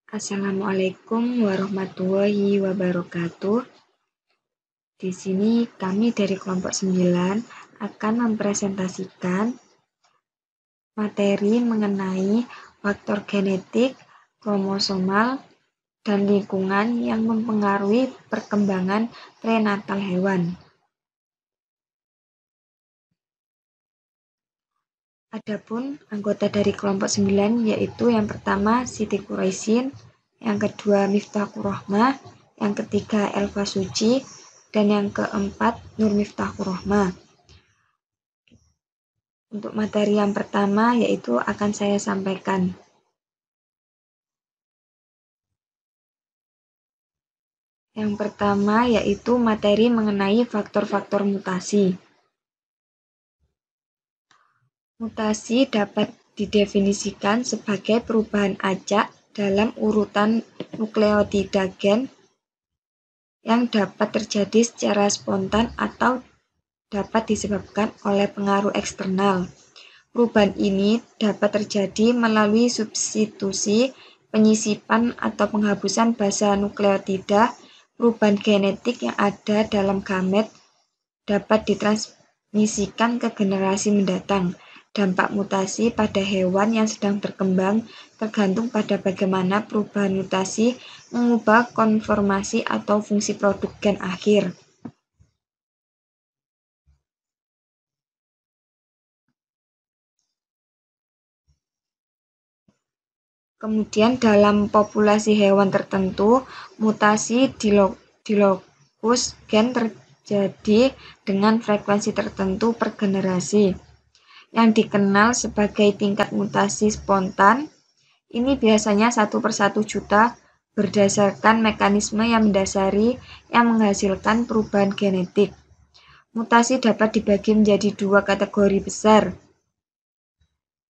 Assalamualaikum warahmatullahi wabarakatuh. Di sini kami dari kelompok 9 akan mempresentasikan materi mengenai faktor genetik, kromosomal, dan lingkungan yang mempengaruhi perkembangan prenatal hewan. Adapun anggota dari kelompok 9 yaitu yang pertama Siti Quraisin, yang kedua Miftahur Rahmah, yang ketiga Elva Suci, dan yang keempat Nur Miftahur Rahmah. Untuk materi yang pertama yaitu akan saya sampaikan. Yang pertama yaitu materi mengenai faktor-faktor mutasi. Mutasi dapat didefinisikan sebagai perubahan acak dalam urutan nukleotida gen yang dapat terjadi secara spontan atau dapat disebabkan oleh pengaruh eksternal. Perubahan ini dapat terjadi melalui substitusi, penyisipan, atau penghapusan basa nukleotida. Perubahan genetik yang ada dalam gamet dapat ditransmisikan ke generasi mendatang. Dampak mutasi pada hewan yang sedang berkembang tergantung pada bagaimana perubahan mutasi mengubah konformasi atau fungsi produk gen akhir. Kemudian dalam populasi hewan tertentu, mutasi di lokus gen terjadi dengan frekuensi tertentu per generasi, yang dikenal sebagai tingkat mutasi spontan. Ini biasanya 1/1 juta berdasarkan mekanisme yang mendasari yang menghasilkan perubahan genetik. Mutasi dapat dibagi menjadi 2 kategori besar,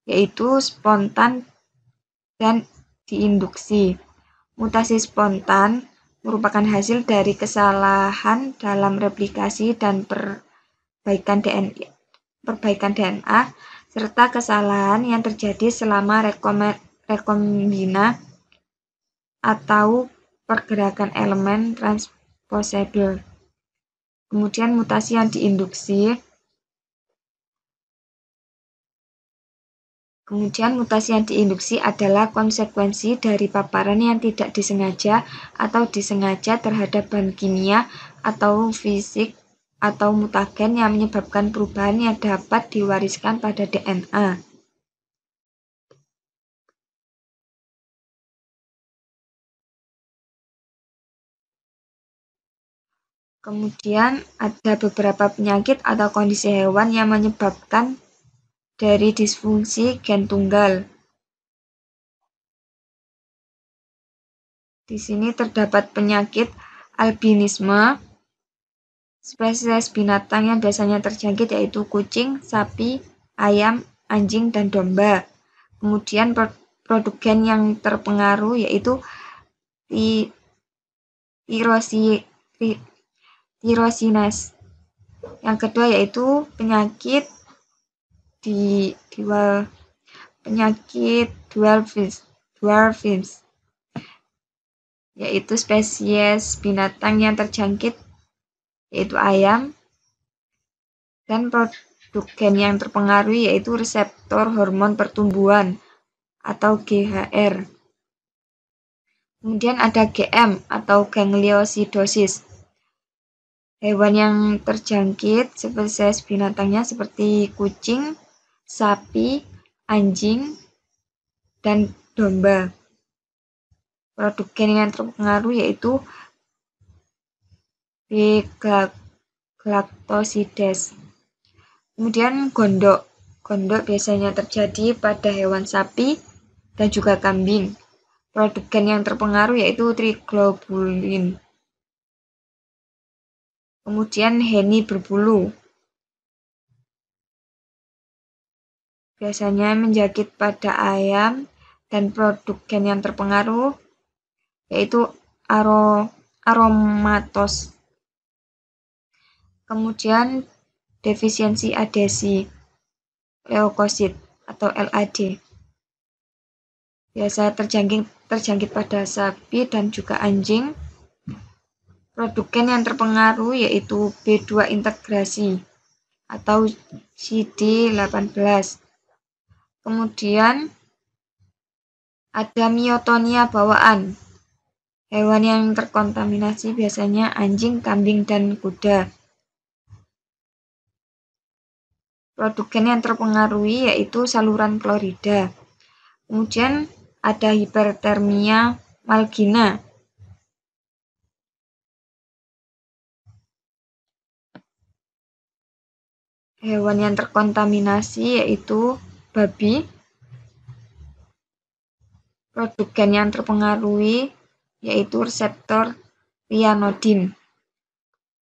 yaitu spontan dan diinduksi. Mutasi spontan merupakan hasil dari kesalahan dalam replikasi dan perbaikan DNA serta kesalahan yang terjadi selama rekombina atau pergerakan elemen transposable. Kemudian mutasi yang diinduksi. Adalah konsekuensi dari paparan yang tidak disengaja atau disengaja terhadap bahan kimia atau fisik atau mutagen yang menyebabkan perubahan yang dapat diwariskan pada DNA. Kemudian ada beberapa penyakit atau kondisi hewan yang menyebabkan dari disfungsi gen tunggal. Di sini terdapat penyakit albinisme. Spesies binatang yang biasanya terjangkit yaitu kucing, sapi, ayam, anjing, dan domba. Kemudian produk gen yang terpengaruh yaitu tyrosinase. Yang kedua yaitu penyakit dwarfism, yaitu spesies binatang yang terjangkit yaitu ayam, dan produk gen yang terpengaruh yaitu reseptor hormon pertumbuhan atau GHR. Kemudian ada GM atau gangliosidosis. Hewan yang terjangkit spesies binatangnya seperti kucing, sapi, anjing, dan domba. Produk gen yang terpengaruh yaitu B-galactosidase. Kemudian gondok. Gondok biasanya terjadi pada hewan sapi dan juga kambing. Produk gen yang terpengaruh yaitu triglobulin. Kemudian heni berbulu. Biasanya menjangkit pada ayam dan produk gen yang terpengaruh yaitu aromatos. Kemudian defisiensi adesi leukosit atau LAD. Biasa terjangkit terjangkit pada sapi dan juga anjing. Produk gen yang terpengaruh yaitu B2 integrasi atau CD18. Kemudian ada myotonia bawaan. Hewan yang terkontaminasi biasanya anjing, kambing, dan kuda. Produk gen yang terpengaruhi yaitu saluran klorida. Kemudian ada hipertermia malgina. Hewan yang terkontaminasi yaitu babi. Produk gen yang terpengaruhi yaitu reseptor ryanodin.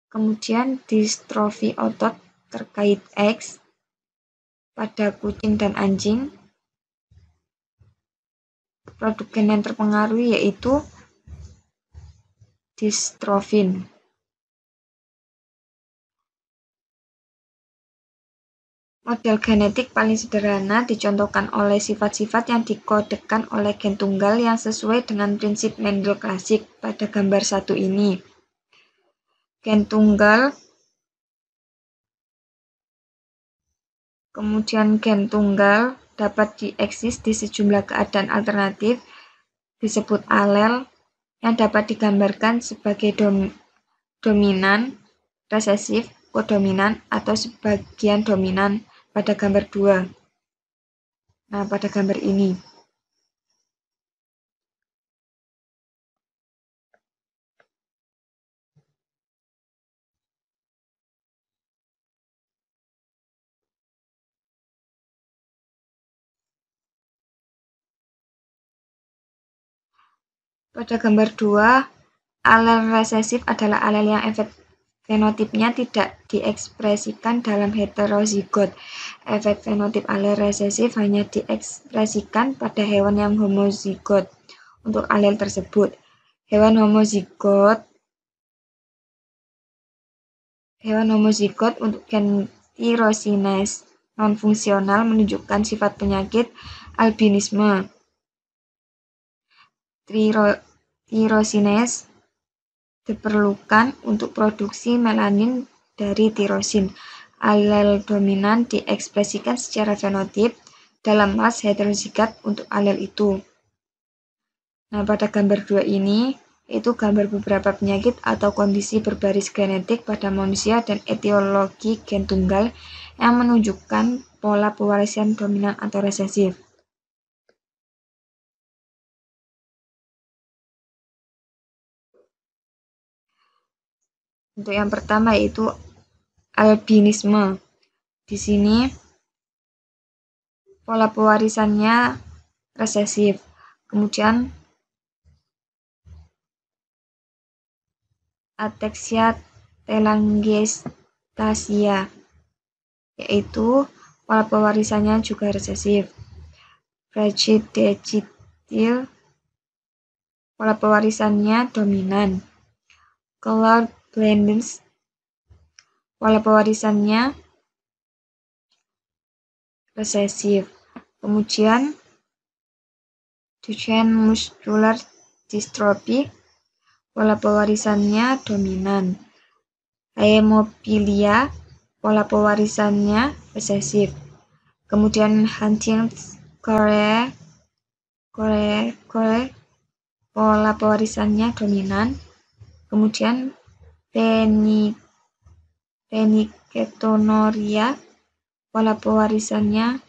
Kemudian distrofi otot terkait X pada kucing dan anjing. Produk gen yang terpengaruhi yaitu distrofin. Model genetik paling sederhana dicontohkan oleh sifat-sifat yang dikodekan oleh gen tunggal yang sesuai dengan prinsip Mendel klasik pada gambar 1 ini. Gen tunggal, kemudian gen tunggal dapat dieksis di sejumlah keadaan alternatif, disebut alel, yang dapat digambarkan sebagai dominan, resesif, kodominan, atau sebagian dominan pada gambar 2. Nah, pada gambar ini. Pada gambar 2, alel resesif adalah alel yang efek fenotipnya tidak diekspresikan dalam heterozigot. Efek fenotip alel resesif hanya diekspresikan pada hewan yang homozigot untuk alel tersebut. Hewan homozigot untuk gen tyrosinase non-fungsional menunjukkan sifat penyakit albinisme. Tyrosinase diperlukan untuk produksi melanin dari tirosin. Alel dominan diekspresikan secara fenotip dalam ras heterozigot untuk alel itu. Nah, pada gambar 2 ini, itu gambar beberapa penyakit atau kondisi berbaris genetik pada manusia dan etiologi gen tunggal yang menunjukkan pola pewarisan dominan atau resesif. Untuk yang pertama yaitu albinisme. Di sini pola pewarisannya resesif. Kemudian ateksia telangiectasia, yaitu pola pewarisannya juga resesif. Brachydactyl, pola pewarisannya dominan. Cloud blindness, pola pewarisannya resesif. Kemudian Duchenne muscular dystrophy, pola pewarisannya dominan. Hemophilia, pola pewarisannya resesif. Kemudian Huntington's chorea, pola pewarisannya dominan. Kemudian phenylketonuria, pola pewarisannya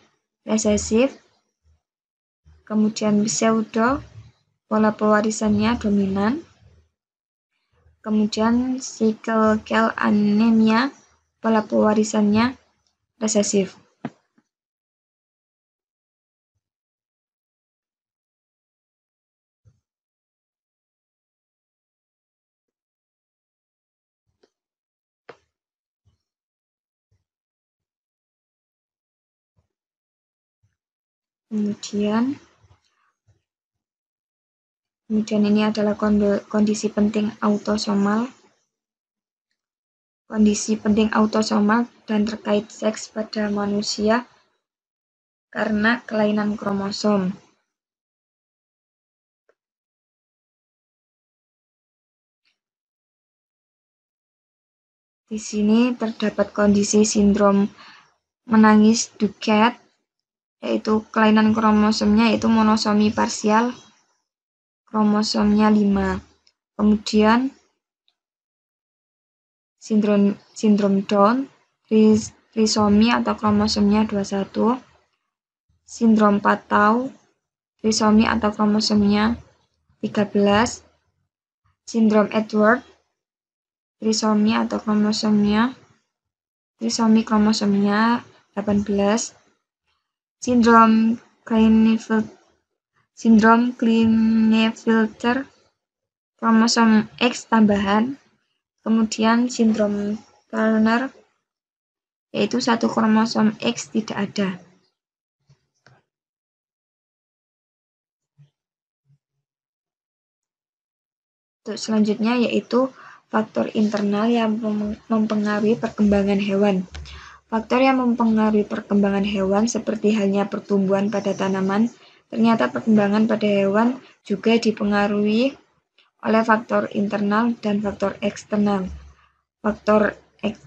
resesif. Kemudian pseudo, pola pewarisannya dominan. Kemudian sickle cell anemia, pola pewarisannya resesif. Kemudian ini adalah kondisi penting autosomal. Kondisi penting autosomal dan terkait seks pada manusia karena kelainan kromosom. Di sini terdapat kondisi sindrom menangis Duquette, yaitu kelainan kromosomnya yaitu monosomi parsial, kromosomnya 5. Kemudian sindrom Down, trisomi atau kromosomnya 21. Sindrom Patau, trisomi atau kromosomnya 13. Sindrom Edward, trisomi atau trisomi kromosomnya 18. Sindrom Klinefelter, kromosom X tambahan. Kemudian sindrom Turner, yaitu satu kromosom X tidak ada. Untuk selanjutnya yaitu faktor internal yang mempengaruhi perkembangan hewan. Faktor yang mempengaruhi perkembangan hewan seperti halnya pertumbuhan pada tanaman, ternyata perkembangan pada hewan juga dipengaruhi oleh faktor internal dan faktor eksternal. Faktor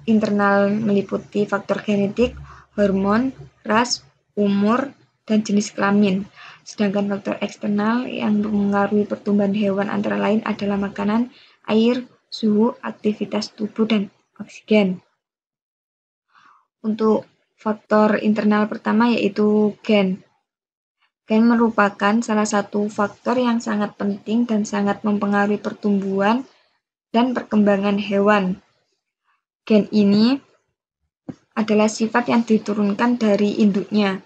internal meliputi faktor genetik, hormon, ras, umur, dan jenis kelamin. Sedangkan faktor eksternal yang mempengaruhi pertumbuhan hewan antara lain adalah makanan, air, suhu, aktivitas tubuh, dan oksigen. Untuk faktor internal pertama yaitu gen. Gen merupakan salah satu faktor yang sangat penting dan sangat mempengaruhi pertumbuhan dan perkembangan hewan. Gen ini adalah sifat yang diturunkan dari induknya.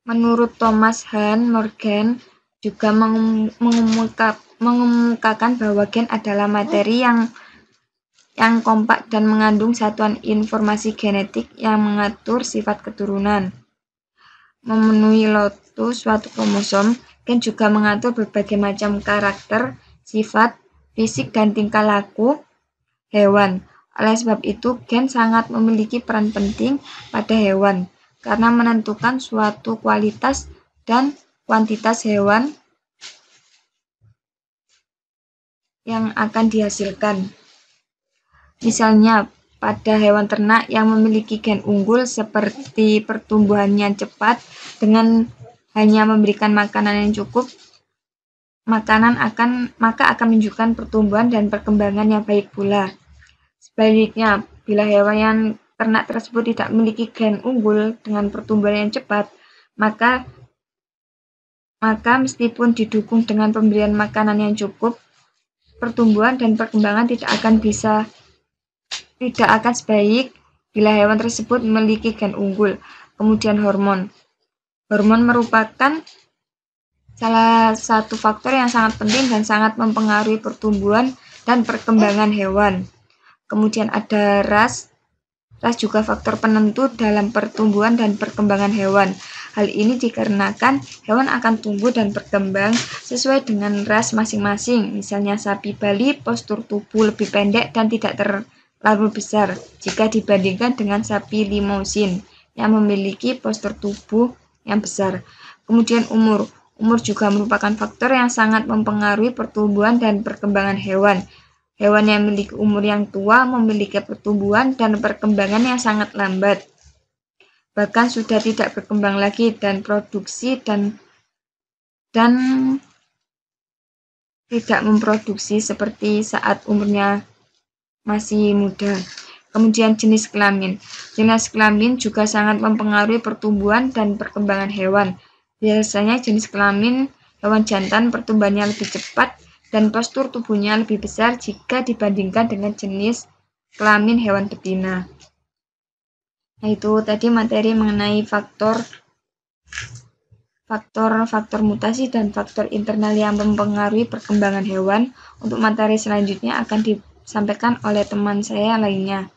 Menurut Thomas Hunt Morgan juga mengemukakan bahwa gen adalah materi yang kompak dan mengandung satuan informasi genetik yang mengatur sifat keturunan. Memenuhi lotus suatu kromosom, gen juga mengatur berbagai macam karakter, sifat, fisik, dan tingkah laku hewan. Oleh sebab itu, gen sangat memiliki peran penting pada hewan karena menentukan suatu kualitas dan kuantitas hewan yang akan dihasilkan. Misalnya, pada hewan ternak yang memiliki gen unggul seperti pertumbuhannya cepat dengan hanya memberikan makanan yang cukup, maka akan menunjukkan pertumbuhan dan perkembangan yang baik pula. Sebaliknya, bila hewan yang ternak tersebut tidak memiliki gen unggul dengan pertumbuhan yang cepat, maka meskipun didukung dengan pemberian makanan yang cukup, pertumbuhan dan perkembangan tidak akan sebaik bila hewan tersebut memiliki gen unggul. Kemudian hormon. Hormon merupakan salah satu faktor yang sangat penting dan sangat mempengaruhi pertumbuhan dan perkembangan hewan. Kemudian ada ras. Ras juga faktor penentu dalam pertumbuhan dan perkembangan hewan. Hal ini dikarenakan hewan akan tumbuh dan berkembang sesuai dengan ras masing-masing. Misalnya sapi Bali, postur tubuh lebih pendek dan tidak terlalu besar jika dibandingkan dengan sapi Limousin yang memiliki postur tubuh yang besar. Kemudian umur. Umur juga merupakan faktor yang sangat mempengaruhi pertumbuhan dan perkembangan hewan. Hewan yang memiliki umur yang tua memiliki pertumbuhan dan perkembangan yang sangat lambat. Bahkan sudah tidak berkembang lagi dan produksi dan tidak memproduksi seperti saat umurnya masih muda. Kemudian jenis kelamin. Jenis kelamin juga sangat mempengaruhi pertumbuhan dan perkembangan hewan. Biasanya jenis kelamin hewan jantan pertumbuhannya lebih cepat dan postur tubuhnya lebih besar jika dibandingkan dengan jenis kelamin hewan betina. Nah, itu tadi materi mengenai faktor mutasi dan faktor internal yang mempengaruhi perkembangan hewan. Untuk materi selanjutnya akan disampaikan oleh teman saya lainnya.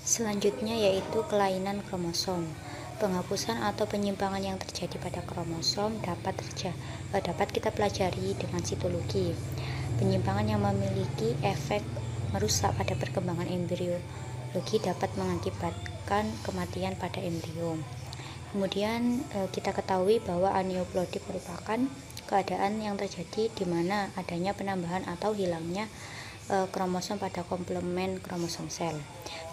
Selanjutnya yaitu kelainan kromosom. Penghapusan atau penyimpangan yang terjadi pada kromosom dapat kita pelajari dengan sitologi. Penyimpangan yang memiliki efek merusak pada perkembangan embrio biologi dapat mengakibatkan kematian pada embrio. Kemudian kita ketahui bahwa aneuploidy merupakan keadaan yang terjadi di mana adanya penambahan atau hilangnya kromosom pada komplement kromosom sel.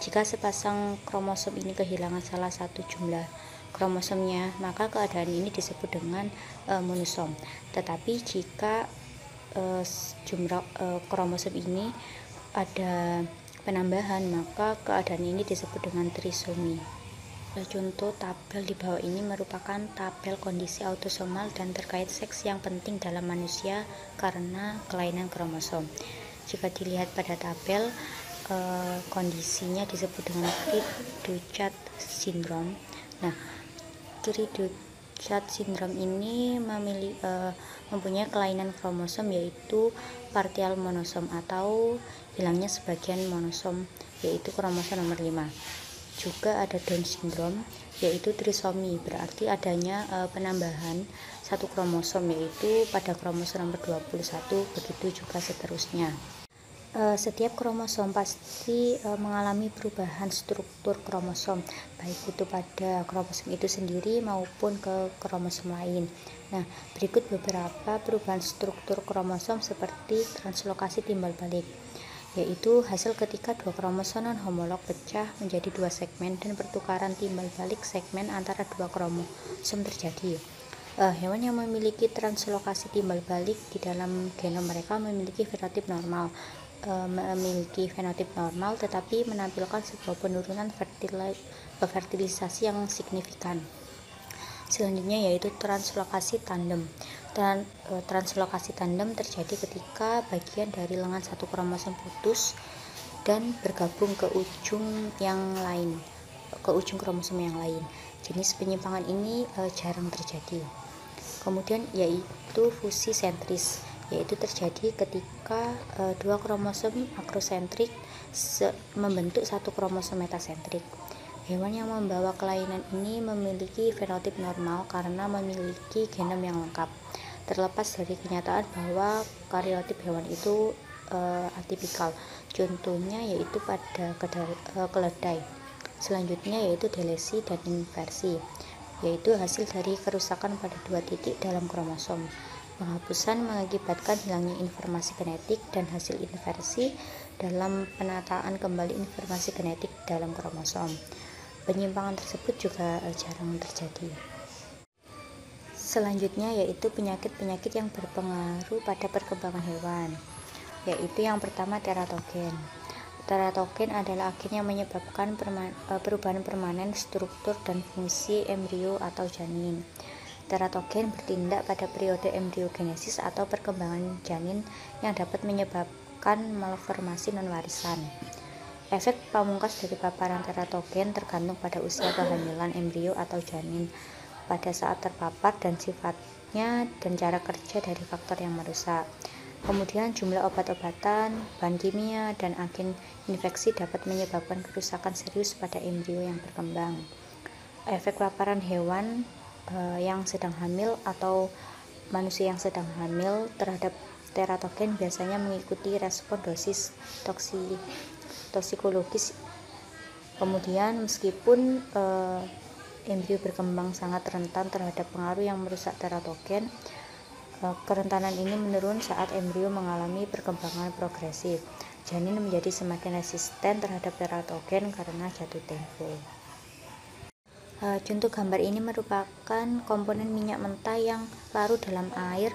Jika sepasang kromosom ini kehilangan salah satu jumlah kromosomnya, maka keadaan ini disebut dengan monosom. Tetapi jika jumlah kromosom ini ada penambahan, maka keadaan ini disebut dengan trisomi. Contoh tabel di bawah ini merupakan tabel kondisi autosomal dan terkait seks yang penting dalam manusia karena kelainan kromosom. Jika dilihat pada tabel, kondisinya disebut dengan Cri-du-Chat syndrome. Nah, Cri-du-Chat syndrome ini mempunyai kelainan kromosom yaitu partial monosom atau hilangnya sebagian monosom yaitu kromosom nomor 5. Juga ada Down syndrome yaitu trisomi, berarti adanya penambahan satu kromosom yaitu pada kromosom nomor 21, begitu juga seterusnya. Setiap kromosom pasti mengalami perubahan struktur kromosom, baik itu pada kromosom itu sendiri maupun ke kromosom lain. Nah, berikut beberapa perubahan struktur kromosom seperti translokasi timbal balik, yaitu hasil ketika dua kromosom non-homolog pecah menjadi dua segmen dan pertukaran timbal balik segmen antara dua kromosom terjadi. Hewan yang memiliki translokasi timbal balik di dalam genom mereka memiliki fenotip normal tetapi menampilkan sebuah penurunan fertilisasi yang signifikan. Selanjutnya yaitu translokasi tandem. Translokasi tandem terjadi ketika bagian dari lengan satu kromosom putus dan bergabung ke ujung kromosom yang lain. Jenis penyimpangan ini jarang terjadi. Kemudian yaitu fusi sentris, yaitu terjadi ketika dua kromosom akrosentrik membentuk satu kromosom metasentrik. Hewan yang membawa kelainan ini memiliki fenotip normal karena memiliki genom yang lengkap, terlepas dari kenyataan bahwa karyotip hewan itu atipikal. Contohnya yaitu pada keledai. Selanjutnya yaitu delesi dan inversi, yaitu hasil dari kerusakan pada dua titik dalam kromosom. Penghapusan mengakibatkan hilangnya informasi genetik dan hasil inversi dalam penataan kembali informasi genetik dalam kromosom. Penyimpangan tersebut juga jarang terjadi. Selanjutnya yaitu penyakit-penyakit yang berpengaruh pada perkembangan hewan, yaitu yang pertama teratogen. Teratogen adalah agen yang menyebabkan perubahan permanen struktur dan fungsi embrio atau janin. Teratogen bertindak pada periode embriogenesis atau perkembangan janin yang dapat menyebabkan malformasi non-warisan. Efek pamungkas dari paparan teratogen tergantung pada usia kehamilan embrio atau janin pada saat terpapar dan sifatnya dan cara kerja dari faktor yang merusak. Kemudian jumlah obat-obatan, bahan kimia, dan agen infeksi dapat menyebabkan kerusakan serius pada embrio yang berkembang. Efek paparan hewan yang sedang hamil atau manusia yang sedang hamil terhadap teratogen biasanya mengikuti respon dosis toksikologis. Kemudian meskipun embrio berkembang sangat rentan terhadap pengaruh yang merusak teratogen, kerentanan ini menurun saat embrio mengalami perkembangan progresif. Janin menjadi semakin resisten terhadap teratogen karena jatuh tempo. Contoh gambar ini merupakan komponen minyak mentah yang larut dalam air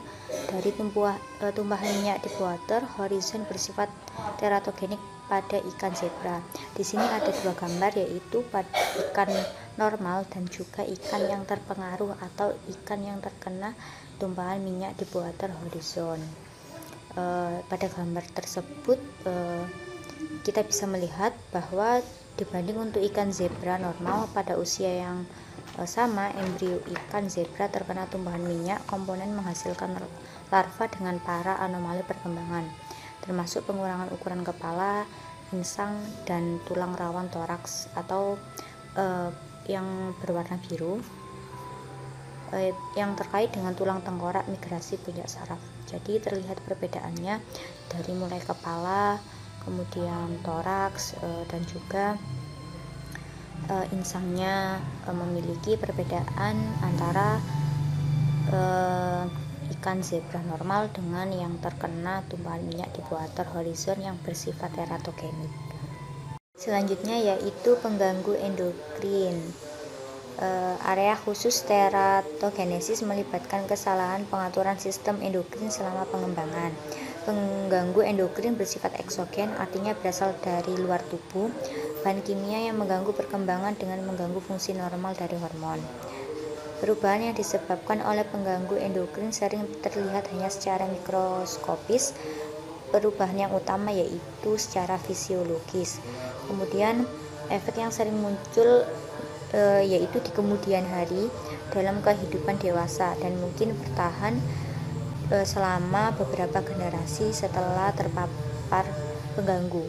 dari tumpahan minyak deepwater horizon bersifat teratogenik pada ikan zebra. Di sini ada dua gambar, yaitu pada ikan normal dan juga ikan yang terpengaruh atau ikan yang terkena tumpahan minyak deepwater horizon. Pada gambar tersebut kita bisa melihat bahwa dibanding untuk ikan zebra normal pada usia yang sama, embrio ikan zebra terkena tumpahan minyak komponen menghasilkan larva dengan para anomali perkembangan, termasuk pengurangan ukuran kepala, insang, dan tulang rawan toraks atau yang berwarna biru yang terkait dengan tulang tengkorak migrasi puncak saraf. Jadi terlihat perbedaannya dari mulai kepala, kemudian toraks, dan juga insangnya memiliki perbedaan antara ikan zebra normal dengan yang terkena tumpahan minyak di water horizon yang bersifat teratogenik. Selanjutnya yaitu pengganggu endokrin. Area khusus teratogenesis melibatkan kesalahan pengaturan sistem endokrin selama pengembangan. Pengganggu endokrin bersifat eksogen, artinya berasal dari luar tubuh, bahan kimia yang mengganggu perkembangan dengan mengganggu fungsi normal dari hormon. Perubahan yang disebabkan oleh pengganggu endokrin sering terlihat hanya secara mikroskopis. Perubahan yang utama yaitu secara fisiologis. Kemudian efek yang sering muncul yaitu di kemudian hari dalam kehidupan dewasa dan mungkin bertahan selama beberapa generasi setelah terpapar pengganggu.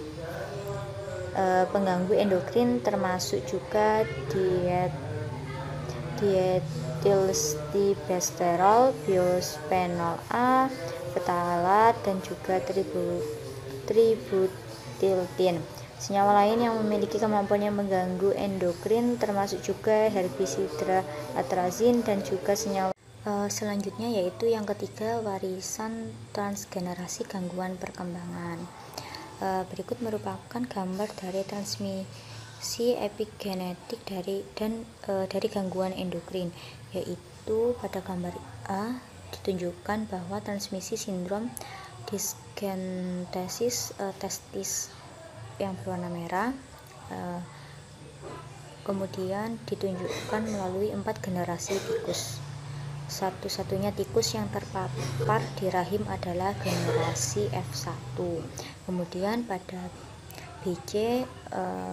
Pengganggu endokrin termasuk juga dietilstibesterol, bisphenol A, ftalat, dan juga tributiltin. Senyawa lain yang memiliki kemampuan yang mengganggu endokrin termasuk juga herbisida atrazin dan juga senyawa selanjutnya yaitu yang ketiga, warisan transgenerasi gangguan perkembangan. Berikut merupakan gambar dari transmisi epigenetik dari gangguan endokrin, yaitu pada gambar A ditunjukkan bahwa transmisi sindrom disgentesis testis yang berwarna merah kemudian ditunjukkan melalui 4 generasi tikus. Satu-satunya tikus yang terpapar di rahim adalah generasi F1. Kemudian pada BC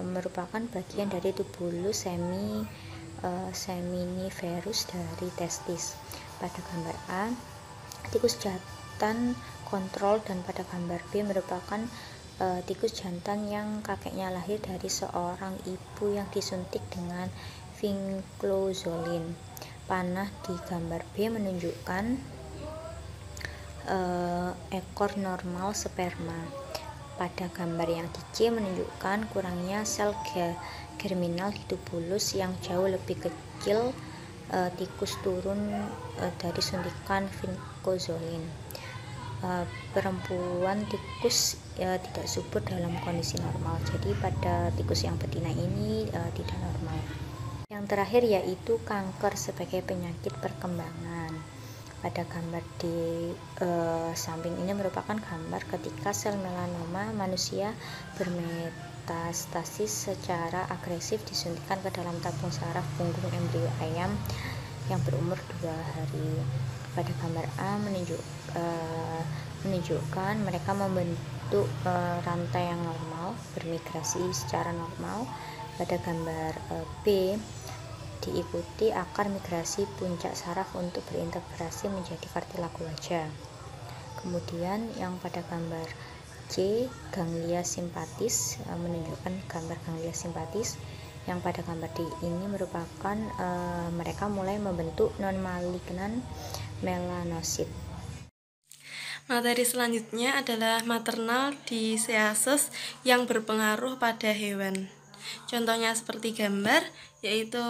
merupakan bagian dari tubulus seminiferus dari testis. Pada gambar A tikus jantan kontrol, dan pada gambar B merupakan tikus jantan yang kakeknya lahir dari seorang ibu yang disuntik dengan vinclozolin. Panah di gambar B menunjukkan ekor normal sperma. Pada gambar yang di C menunjukkan kurangnya sel germinal di tubulus yang jauh lebih kecil. Tikus turun dari suntikan vinclozolin. Perempuan tikus tidak subur dalam kondisi normal, jadi pada tikus yang betina ini tidak normal. Yang terakhir yaitu kanker sebagai penyakit perkembangan. Pada gambar di samping ini merupakan gambar ketika sel melanoma manusia bermetastasis secara agresif disuntikan ke dalam tabung saraf punggung embrio ayam yang berumur 2 hari. Pada gambar A menunjukkan mereka membentuk rantai yang normal, bermigrasi secara normal. Pada gambar B diikuti akar migrasi puncak saraf untuk berintegrasi menjadi kartilago wajah. Kemudian yang pada gambar C, ganglia simpatis, menunjukkan gambar ganglia simpatis. Yang pada gambar D ini merupakan mereka mulai membentuk non-malignan melanosit. Materi selanjutnya adalah maternal diseases yang berpengaruh pada hewan. Contohnya seperti gambar, yaitu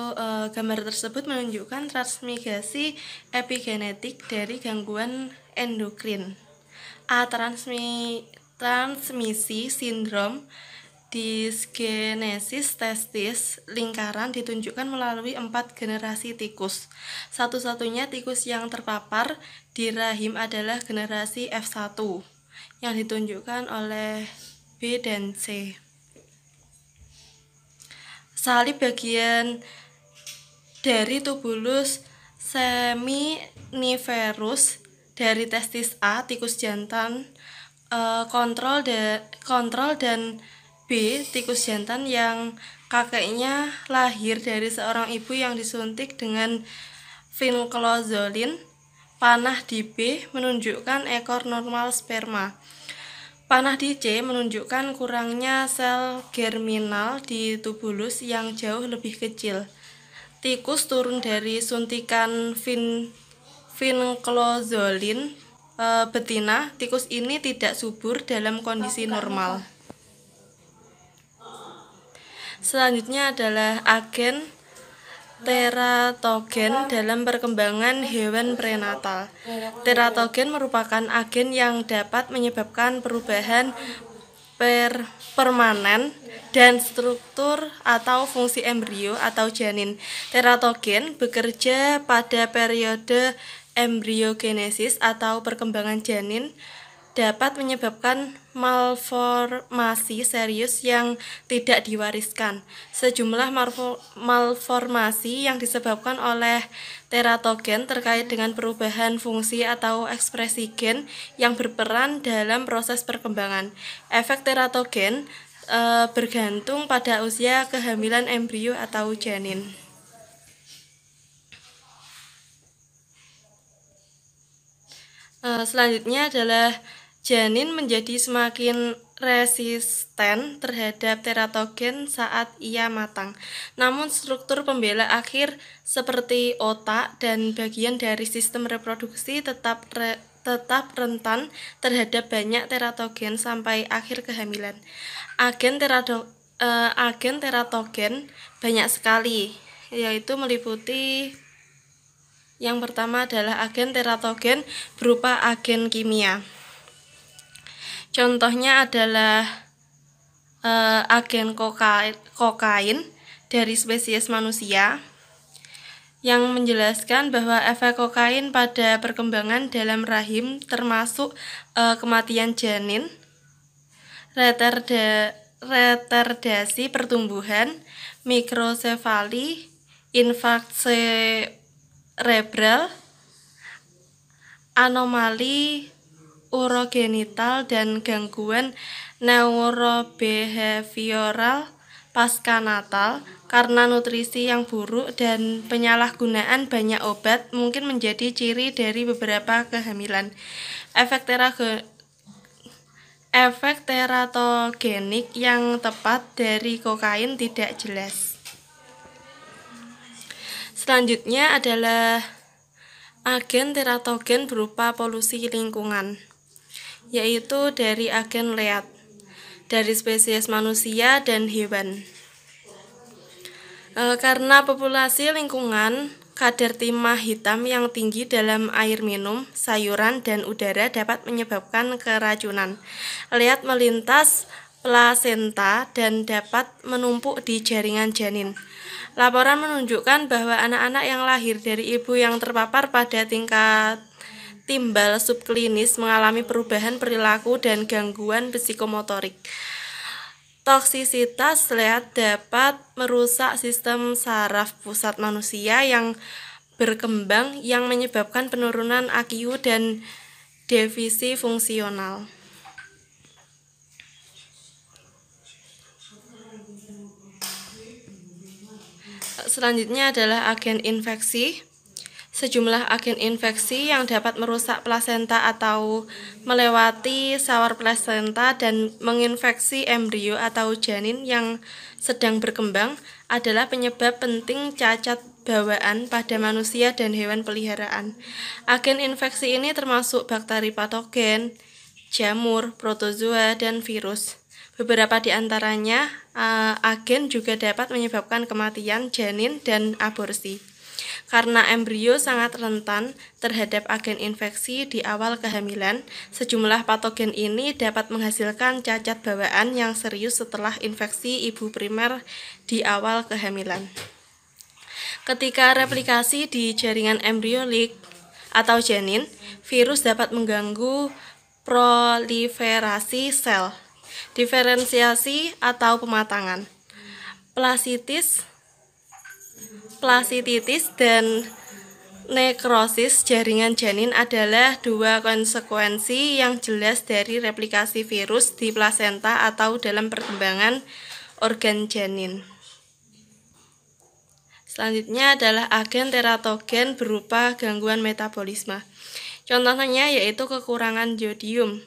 gambar tersebut menunjukkan transmigrasi epigenetik dari gangguan endokrin. A. Transmisi sindrom disgenesis testis lingkaran ditunjukkan melalui 4 generasi tikus. Satu-satunya tikus yang terpapar di rahim adalah generasi F1 yang ditunjukkan oleh B dan C. Salib bagian dari tubulus seminiferus dari testis A tikus jantan kontrol dan B tikus jantan yang kakeknya lahir dari seorang ibu yang disuntik dengan vinclozolin. Panah di B menunjukkan ekor normal sperma. Panah di C menunjukkan kurangnya sel germinal di tubulus yang jauh lebih kecil. Tikus turun dari suntikan vinclozolin betina. Tikus ini tidak subur dalam kondisi normal. Selanjutnya adalah agen teratogen dalam perkembangan hewan prenatal. Teratogen merupakan agen yang dapat menyebabkan perubahan permanen dan struktur atau fungsi embrio atau janin. Teratogen bekerja pada periode embriogenesis atau perkembangan janin, dapat menyebabkan malformasi serius yang tidak diwariskan. Sejumlah malformasi yang disebabkan oleh teratogen terkait dengan perubahan fungsi atau ekspresi gen yang berperan dalam proses perkembangan. Efek teratogen bergantung pada usia kehamilan embrio atau janin. Selanjutnya adalah janin menjadi semakin resisten terhadap teratogen saat ia matang. Namun struktur pembela akhir seperti otak dan bagian dari sistem reproduksi tetap rentan terhadap banyak teratogen sampai akhir kehamilan. Agen teratogen banyak sekali, yaitu meliputi yang pertama adalah agen teratogen berupa agen kimia. Contohnya adalah agen kokain dari spesies manusia yang menjelaskan bahwa efek kokain pada perkembangan dalam rahim termasuk kematian janin, retardasi pertumbuhan, mikrosefali, infarksi cerebral, anomali urogenital, dan gangguan neurobehavioral pasca natal karena nutrisi yang buruk dan penyalahgunaan banyak obat mungkin menjadi ciri dari beberapa kehamilan. Efek teratogenik yang tepat dari kokain tidak jelas. Selanjutnya adalah agen teratogen berupa polusi lingkungan, yaitu dari agen lead dari spesies manusia dan hewan. Karena populasi lingkungan, kadar timah hitam yang tinggi dalam air minum, sayuran, dan udara dapat menyebabkan keracunan. Lead melintas plasenta dan dapat menumpuk di jaringan janin. Laporan menunjukkan bahwa anak-anak yang lahir dari ibu yang terpapar pada tingkat timbal subklinis mengalami perubahan perilaku dan gangguan psikomotorik. Toksisitas lead dapat merusak sistem saraf pusat manusia yang berkembang yang menyebabkan penurunan IQ dan defisi fungsional. Selanjutnya adalah agen infeksi. Sejumlah agen infeksi yang dapat merusak plasenta atau melewati sawar plasenta dan menginfeksi embrio atau janin yang sedang berkembang adalah penyebab penting cacat bawaan pada manusia dan hewan peliharaan. Agen infeksi ini termasuk bakteri patogen, jamur, protozoa, dan virus. Beberapa di antaranya agen juga dapat menyebabkan kematian janin dan aborsi. Karena embrio sangat rentan terhadap agen infeksi di awal kehamilan, sejumlah patogen ini dapat menghasilkan cacat bawaan yang serius setelah infeksi ibu primer di awal kehamilan. Ketika replikasi di jaringan embrionik atau janin, virus dapat mengganggu proliferasi sel, diferensiasi atau pematangan. Plasititis dan nekrosis jaringan janin adalah dua konsekuensi yang jelas dari replikasi virus di plasenta atau dalam perkembangan organ janin. Selanjutnya adalah agen teratogen berupa gangguan metabolisme. Contohnya yaitu kekurangan yodium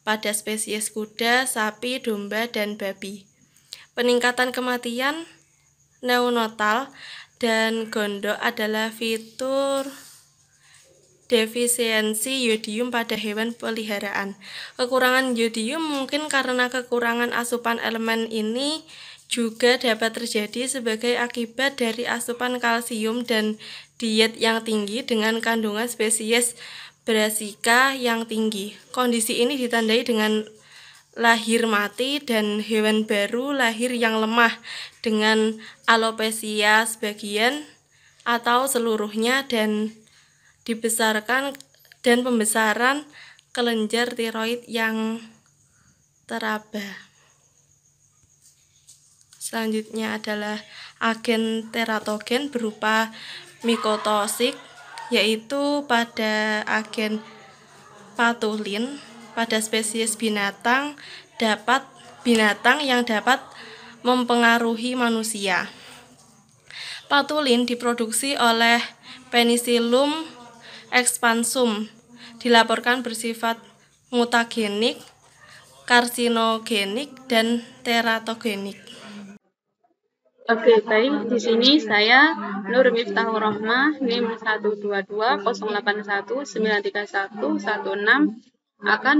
pada spesies kuda, sapi, domba, dan babi. Peningkatan kematian neonatal dan gondok adalah fitur defisiensi yodium pada hewan peliharaan. Kekurangan yodium mungkin karena kekurangan asupan elemen ini juga dapat terjadi sebagai akibat dari asupan kalsium dan diet yang tinggi dengan kandungan spesies Brassica yang tinggi. Kondisi ini ditandai dengan lahir mati dan hewan baru lahir yang lemah dengan alopecia sebagian atau seluruhnya dan pembesaran kelenjar tiroid yang teraba. Selanjutnya adalah agen teratogen berupa mikotoksik, yaitu pada agen patulin pada spesies binatang yang dapat mempengaruhi manusia. Patulin diproduksi oleh Penicillium expansum, dilaporkan bersifat mutagenik, karsinogenik, dan teratogenik. Oke, baik. Di sini saya Nur Miftahur Rahmah, NIM 1220881931116 akan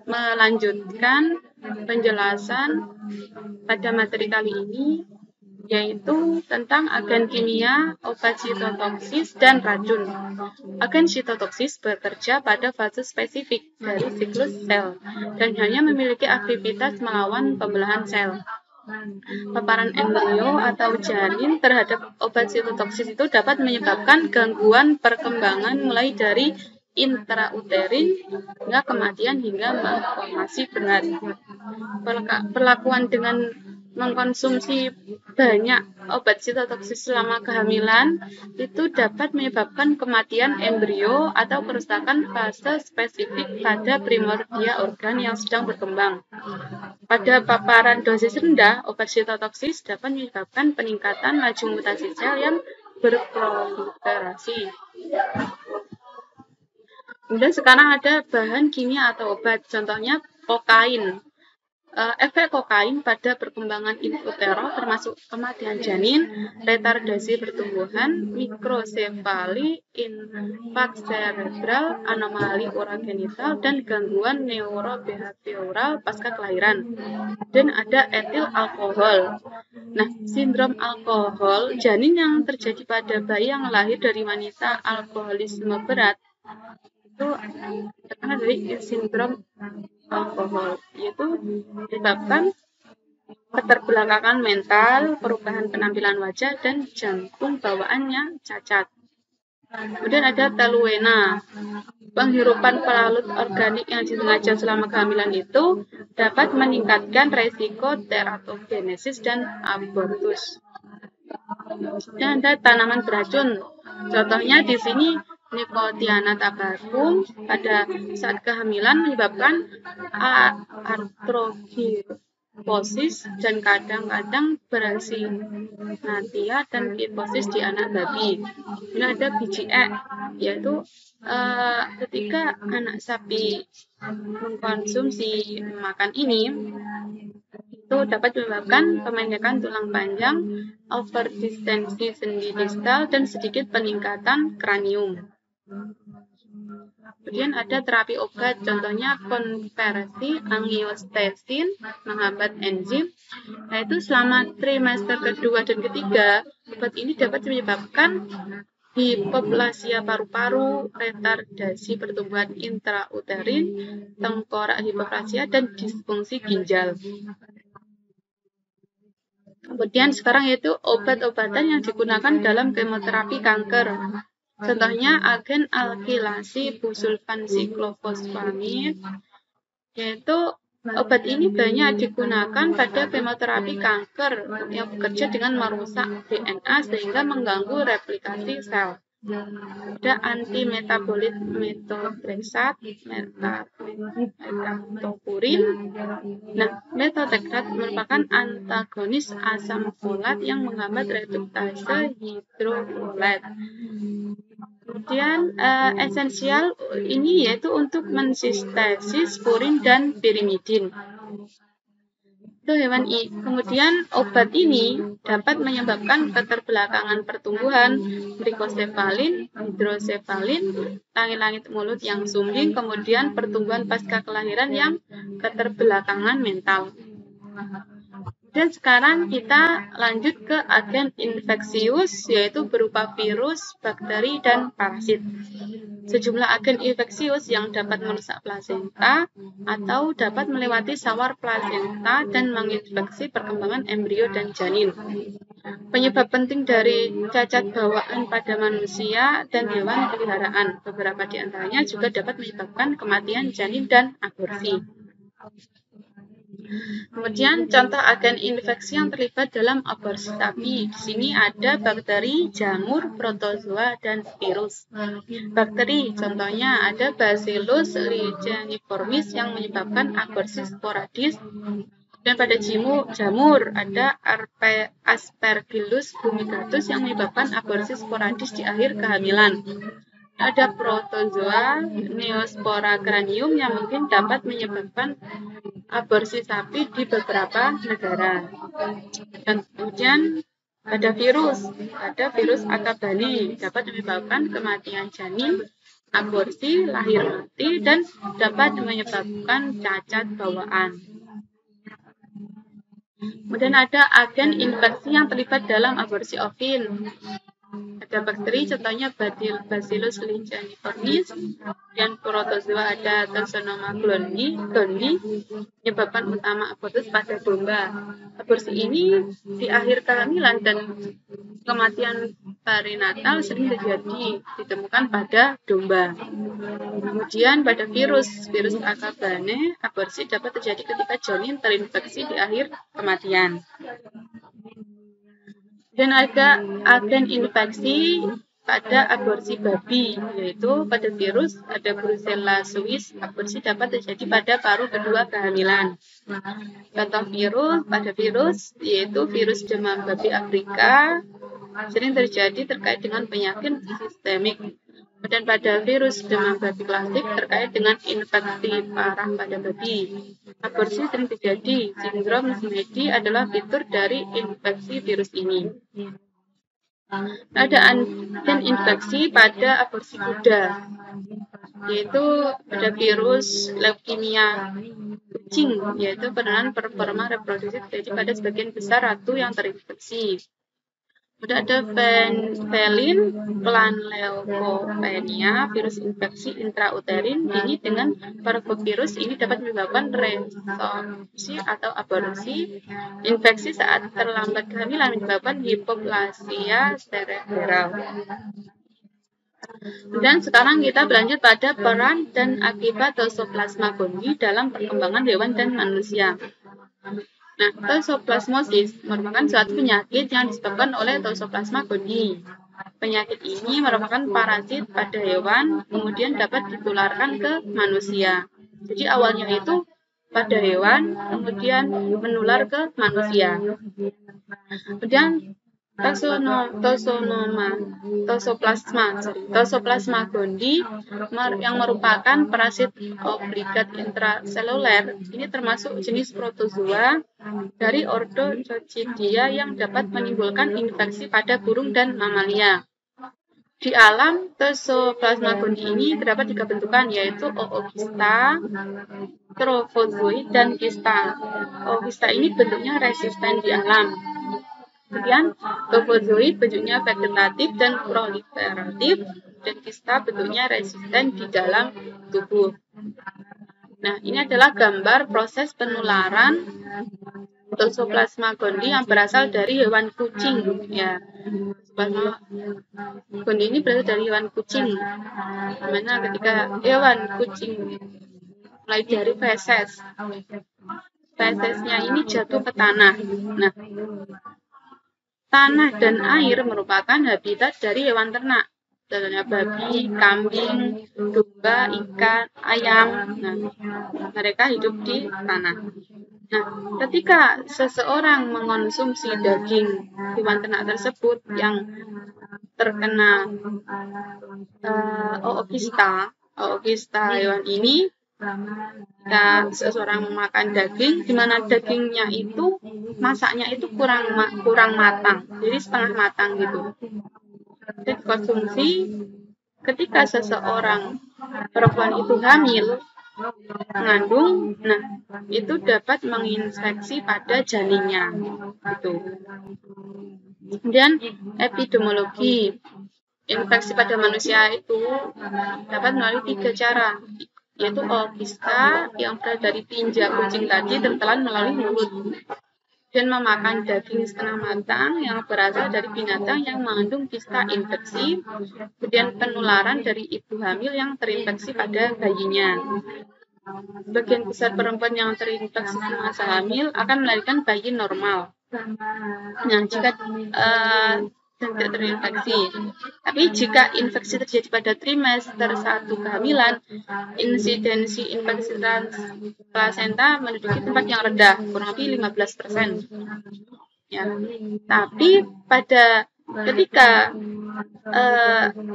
melanjutkan penjelasan pada materi kali ini, yaitu tentang agen kimia, obat sitotoksis, dan racun. Agen sitotoksis bekerja pada fase spesifik dari siklus sel dan hanya memiliki aktivitas melawan pembelahan sel. Paparan embrio atau janin terhadap obat sitotoksis itu dapat menyebabkan gangguan perkembangan mulai dari intrauterin hingga kematian hingga malformasi berat. Perlakuan dengan mengkonsumsi banyak obat sitotoksis selama kehamilan itu dapat menyebabkan kematian embrio atau kerusakan fase spesifik pada primordia organ yang sedang berkembang. Pada paparan dosis rendah, obat sitotoksis dapat menyebabkan peningkatan laju mutasi sel yang berproliferasi. Kemudian sekarang ada bahan kimia atau obat, contohnya kokain. Efek kokain pada perkembangan in utero termasuk kematian janin, retardasi pertumbuhan, mikrosefali, infak cerebral, anomali urogenital, dan gangguan neurobehavioral pasca kelahiran. Dan ada etil alkohol. Nah, sindrom alkohol janin yang terjadi pada bayi yang lahir dari wanita alkoholisme berat itu terkena dari sindrom alkohol, yaitu menyebabkan keterbelakangan mental, perubahan penampilan wajah, dan jantung bawaannya cacat. Kemudian ada teluena. Penghirupan pelalut organik yang disengaja selama kehamilan itu dapat meningkatkan resiko teratogenesis dan abortus. Dan ada tanaman beracun. Contohnya di sini Nicotiana tabacum pada saat kehamilan menyebabkan arthrogryposis dan kadang-kadang brassinatia dan kyphosis di anak babi. Ini ada biji yaitu ketika anak sapi mengkonsumsi makan ini itu dapat menyebabkan pemendekan tulang panjang, overdistensi sendi distal, dan sedikit peningkatan kranium. Kemudian ada terapi obat, contohnya konversi angiostensin menghambat enzim, yaitu selama trimester kedua dan ketiga, obat ini dapat menyebabkan hipoplasia paru-paru, retardasi pertumbuhan intrauterin, tengkorak hipoplasia, dan disfungsi ginjal. Kemudian sekarang yaitu obat-obatan yang digunakan dalam kemoterapi kanker. Contohnya agen alkilasi busulfan siklofosfamid, yaitu obat ini banyak digunakan pada kemoterapi kanker yang bekerja dengan merusak DNA sehingga mengganggu replikasi sel. Ada antimetabolit metotreksat, metatopurin. Nah, metotreksat merupakan antagonis asam folat yang menghambat reduktase hidrofolat. Kemudian esensial ini yaitu untuk mensintesis purin dan pirimidin. Itu hewan Kemudian obat ini dapat menyebabkan keterbelakangan pertumbuhan, brikosefalin, hidrosefalin, langit-langit mulut yang sumbing, kemudian pertumbuhan pasca kelahiran yang keterbelakangan mental. Dan sekarang kita lanjut ke agen infeksius, yaitu berupa virus, bakteri, dan parasit. Sejumlah agen infeksius yang dapat merusak plasenta atau dapat melewati sawar plasenta dan menginfeksi perkembangan embrio dan janin. Penyebab penting dari cacat bawaan pada manusia dan hewan peliharaan, beberapa di antaranya juga dapat menyebabkan kematian janin dan aborsi. Kemudian contoh agen infeksi yang terlibat dalam aborsi sapi. Di sini ada bakteri, jamur, protozoa, dan virus. Bakteri contohnya ada Bacillus ligeniformis yang menyebabkan aborsi sporadis. Dan pada jamur ada Aspergillus fumigatus yang menyebabkan aborsi sporadis di akhir kehamilan. Ada protozoa Neospora cranium yang mungkin dapat menyebabkan aborsi sapi di beberapa negara. Dan kemudian ada virus Akabani dapat menyebabkan kematian janin, aborsi, lahir mati, dan dapat menyebabkan cacat bawaan. Kemudian ada agen infeksi yang terlibat dalam aborsi ovin. Ada bakteri, contohnya Bacillus ligeniformis, dan protozoa ada Toxonoma gondii, menyebabkan utama abortus pada domba. Aborsi ini di akhir kehamilan dan kematian perinatal sering terjadi ditemukan pada domba. Kemudian pada virus Akabane, aborsi dapat terjadi ketika janin terinfeksi di akhir kematian. Dan ada agen infeksi pada aborsi babi, yaitu pada virus ada Brucella suis, aborsi dapat terjadi pada paruh kedua kehamilan. Contoh virus yaitu virus demam babi Afrika, sering terjadi terkait dengan penyakit sistemik. Dan pada virus demam babi klasik terkait dengan infeksi parah pada babi. Aborsi sering terjadi. Sindrom Smedi adalah fitur dari infeksi virus ini. Ada agen infeksi pada aborsi kuda, yaitu pada virus leukemia kucing, yaitu penurunan performa reproduksi terjadi pada sebagian besar ratu yang terinfeksi. Kemudian ada felin planleukopenia, virus infeksi intrauterin. Ini dengan parvovirus ini dapat menyebabkan resorpsi atau aborsi. Infeksi saat terlambat kehamilan menyebabkan hipoplasia cerebral. Dan sekarang kita berlanjut pada peran dan akibat Toxoplasma gondii dalam perkembangan hewan dan manusia. Nah, toxoplasmosis merupakan suatu penyakit yang disebabkan oleh Toxoplasma gondii. Penyakit ini merupakan parasit pada hewan, kemudian dapat ditularkan ke manusia. Jadi awalnya itu pada hewan, kemudian menular ke manusia. Kemudian Toxoplasma gondii yang merupakan parasit obligat intraseluler. Ini termasuk jenis protozoa dari ordo Coccidia yang dapat menimbulkan infeksi pada burung dan mamalia. Di alam, Toxoplasma gondii ini terdapat 3 bentukan, yaitu ookista, trophozoid, dan kista. Ookista ini bentuknya resisten di alam. Kemudian trophozoid bentuknya vegetatif dan proliferatif, dan kista bentuknya resisten di dalam tubuh. Nah, ini adalah gambar proses penularan Toxoplasma gondii yang berasal dari hewan kucing. Ya, Toxoplasma gondii ini berasal dari hewan kucing. Dimana ketika hewan kucing mulai dari fesesnya ini jatuh ke tanah. Nah, tanah dan air merupakan habitat dari hewan ternak, contohnya babi, kambing, domba, ikan, ayam. Nah, mereka hidup di tanah. Nah, ketika seseorang mengonsumsi daging hewan ternak tersebut yang terkena ookista hewan ini, jika seseorang memakan daging, di mana dagingnya itu masaknya itu kurang matang, jadi setengah matang gitu. Jadi konsumsi ketika seseorang perempuan itu hamil, mengandung, nah itu dapat menginfeksi pada janinnya. Gitu. Kemudian epidemiologi. Infeksi pada manusia itu dapat melalui 3 cara, yaitu oocysta yang berasal dari tinja kucing tadi tertelan melalui mulut dan memakan daging setengah matang yang berasal dari binatang yang mengandung kista infeksi, kemudian penularan dari ibu hamil yang terinfeksi pada bayinya. Sebagian besar perempuan yang terinfeksi semasa hamil akan melahirkan bayi normal. Nah, jika tidak terinfeksi. Tapi jika infeksi terjadi pada trimester 1 kehamilan, insidensi infeksi plasenta menduduki tempat yang rendah, kurang lebih 15%. Ya. Tapi pada ketika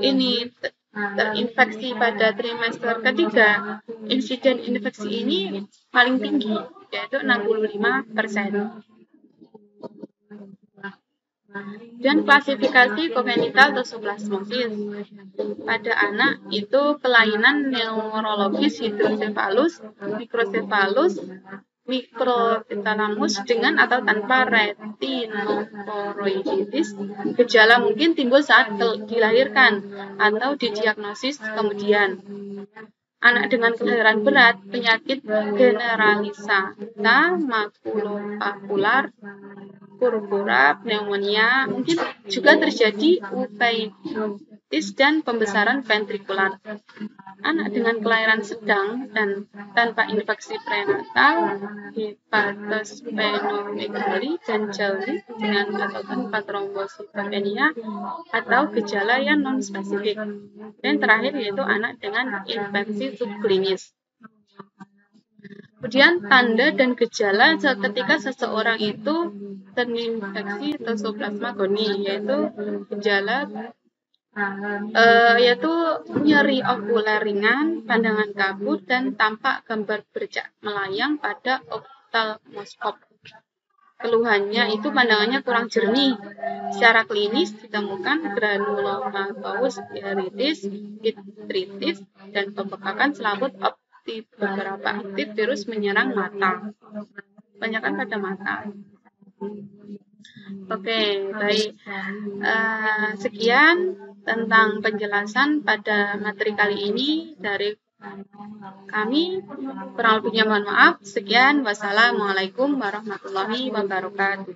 ini terinfeksi pada trimester ketiga, insiden infeksi ini paling tinggi, yaitu 65%. Dan klasifikasi kongenital toxoplasmosis pada anak itu kelainan neurologis hidrosefalus, mikrosefalus, mikrotalamus dengan atau tanpa retinokoroiditis. Gejala mungkin timbul saat dilahirkan atau didiagnosis kemudian. Anak dengan kelainan berat, penyakit generalisata, makulopapular, purpura, pneumonia, mungkin juga terjadi uveitis dan pembesaran ventrikular. Anak dengan kelainan sedang dan tanpa infeksi prenatal, hepatosplenomegaly dan jaundice dengan atau tanpa trombositopenia atau gejala yang non-spesifik. Dan terakhir yaitu anak dengan infeksi subklinis. Kemudian tanda dan gejala ketika seseorang itu terinfeksi Toxoplasma gondii, yaitu gejala yaitu nyeri okuler ringan, pandangan kabut, dan tampak gambar bercak melayang pada oftalmoskop. Keluhannya itu pandangannya kurang jernih. Secara klinis ditemukan granulomatosis, iritis, vitritis, dan pembekakan selaput optik. Beberapa aktif virus menyerang mata. Kebanyakan pada mata. Oke, baik. Sekian tentang penjelasan pada materi kali ini dari kami. Kurang lebihnya mohon maaf. Sekian. Wassalamualaikum warahmatullahi wabarakatuh.